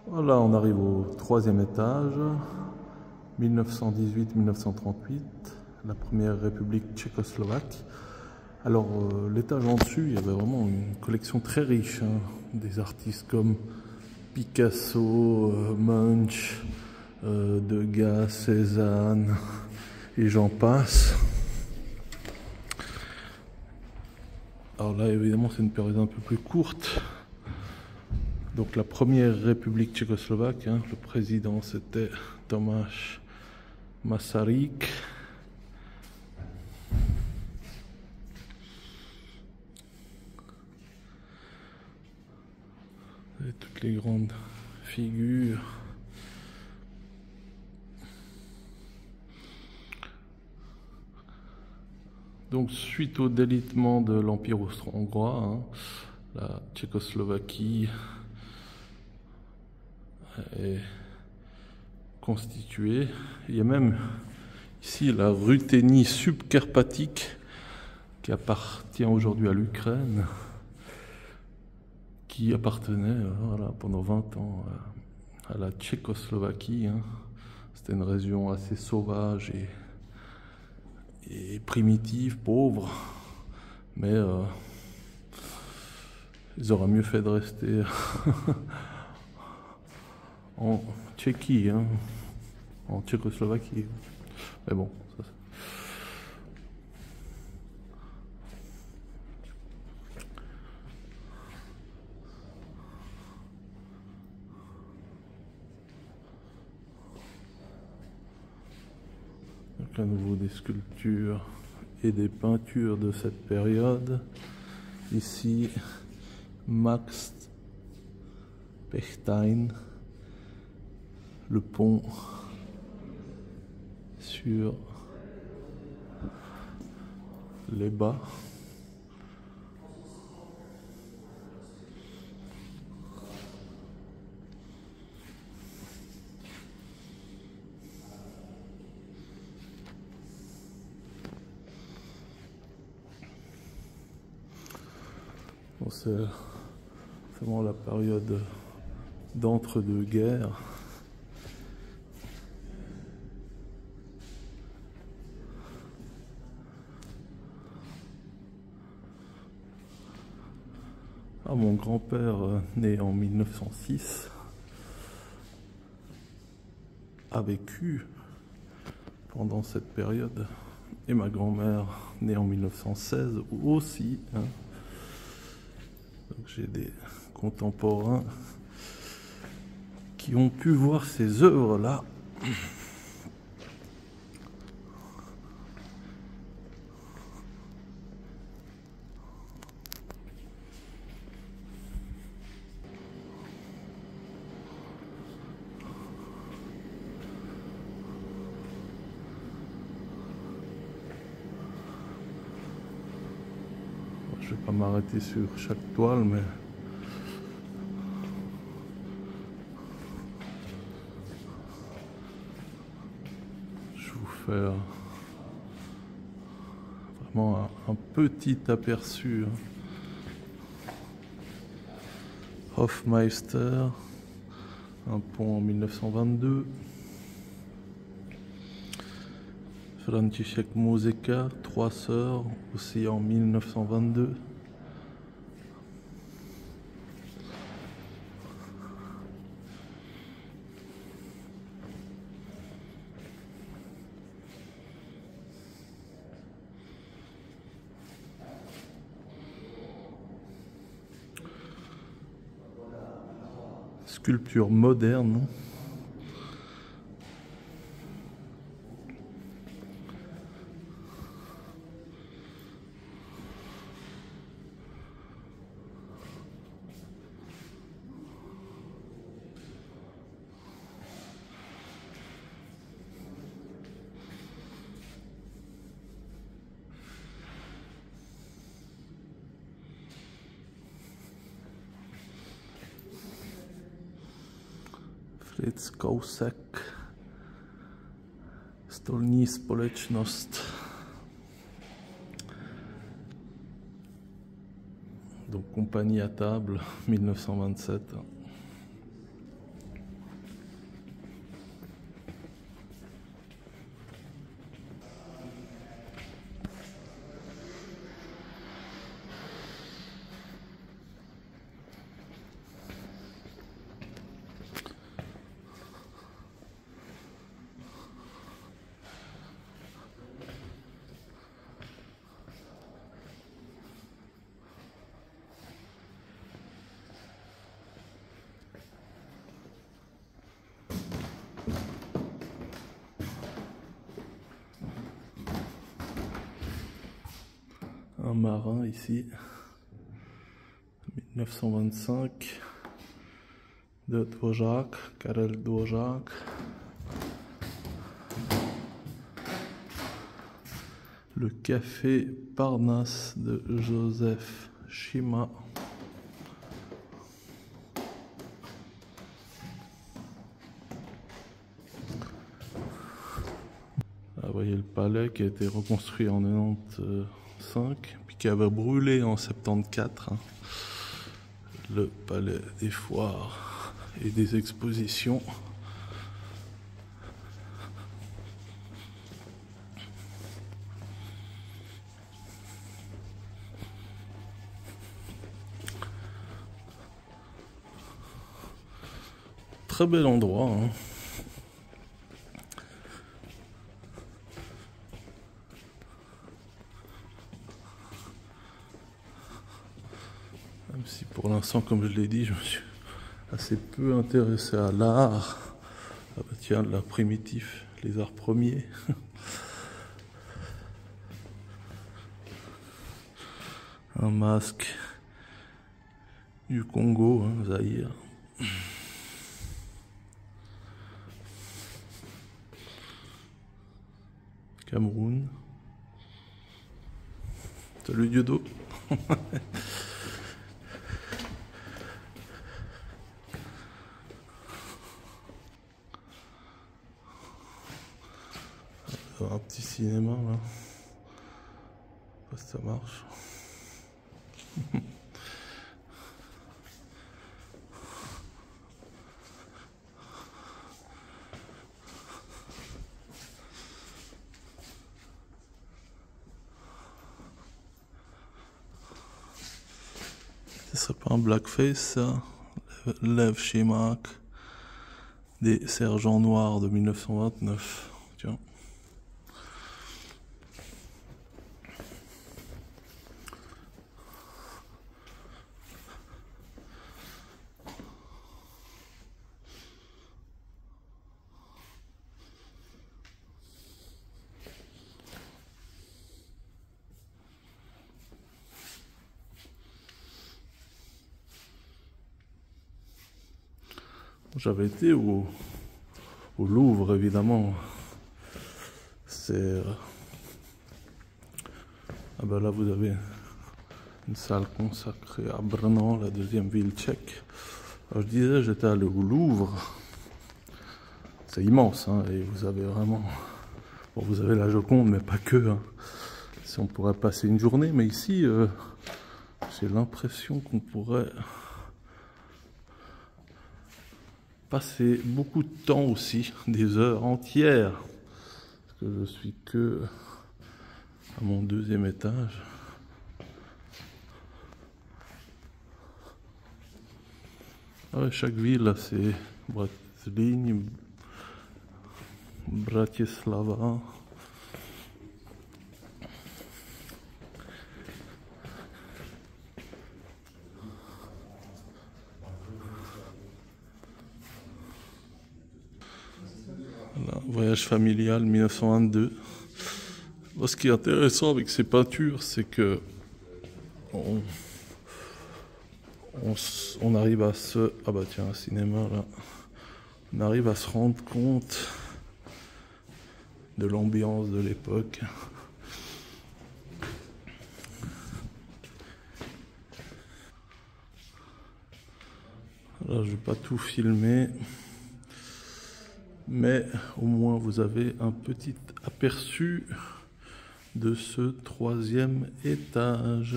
Voilà, on arrive au troisième étage, 1918-1938, la première république tchécoslovaque. Alors, l'étage en dessus, il y avait vraiment une collection très riche, hein, des artistes comme Picasso, Munch, Degas, Cézanne, et j'en passe. Alors là, évidemment, c'est une période un peu plus courte. Donc la première république tchécoslovaque, hein, le président c'était Tomáš Masaryk. Et toutes les grandes figures. Donc suite au délitement de l'Empire austro-hongrois, hein, la Tchécoslovaquie est constituée. Il y a même ici la Ruthénie subcarpatique qui appartient aujourd'hui à l'Ukraine, qui appartenait voilà, pendant 20 ans à la Tchécoslovaquie. Hein. C'était une région assez sauvage et primitive, pauvre, mais ils auraient mieux fait de rester en Tchéquie, hein, en Tchécoslovaquie. Mais bon, ça c'est... Donc à nouveau des sculptures et des peintures de cette période. Ici, Max Pechstein, le pont sur les bas. C'est vraiment la période d'entre-deux-guerres. Ah, mon grand-père, né en 1906, a vécu pendant cette période. Et ma grand-mère, née en 1916, aussi. Hein. Donc j'ai des contemporains qui ont pu voir ces œuvres-là. Je vais pas m'arrêter sur chaque toile, mais je vous fais vraiment un petit aperçu. Hofmeister, un pont en 1922. František Muzeka, Trois Sœurs, aussi en 1922. Sculpture moderne. Fritz Kousek, Stolní společnost. Donc compagnie à table, 1927. un marin ici, 1925, de Dvořák, Karel Dvořák. Le café Parnasse de Joseph Schima. Ah, vous voyez le palais qui a été reconstruit en 95, puis qui avait brûlé en 74. Hein. Le palais des foires et des expositions. Très bel endroit. Hein. Même si pour l'instant, comme je l'ai dit, je me suis assez peu intéressé à l'art. Ah bah tiens, l'art primitif, les arts premiers. Un masque du Congo, hein, Zaïre. Cameroun. Salut Diodo. Un petit cinéma là. Ça marche. Ce serait pas un blackface ça? Lev Shemak des sergents noirs de 1929. Tiens. J'avais été au Louvre, évidemment. C'est... Ah ben là, vous avez une salle consacrée à Brno, la deuxième ville tchèque. Alors, je disais, j'étais allé au Louvre. C'est immense, hein, et vous avez vraiment... Bon, vous avez la Joconde, mais pas que. Hein. Si on pourrait passer une journée, mais ici, j'ai l'impression qu'on pourrait... passer beaucoup de temps aussi, des heures entières, parce que je suis que à mon deuxième étage. Ah ouais, chaque ville a ses lignes, Bratislava. Voyage familial 1922. Moi, ce qui est intéressant avec ces peintures, c'est que on arrive à se... Ah bah tiens, un cinéma là. On arrive à se rendre compte de l'ambiance de l'époque. Là, je ne vais pas tout filmer. Mais au moins vous avez un petit aperçu de ce troisième étage.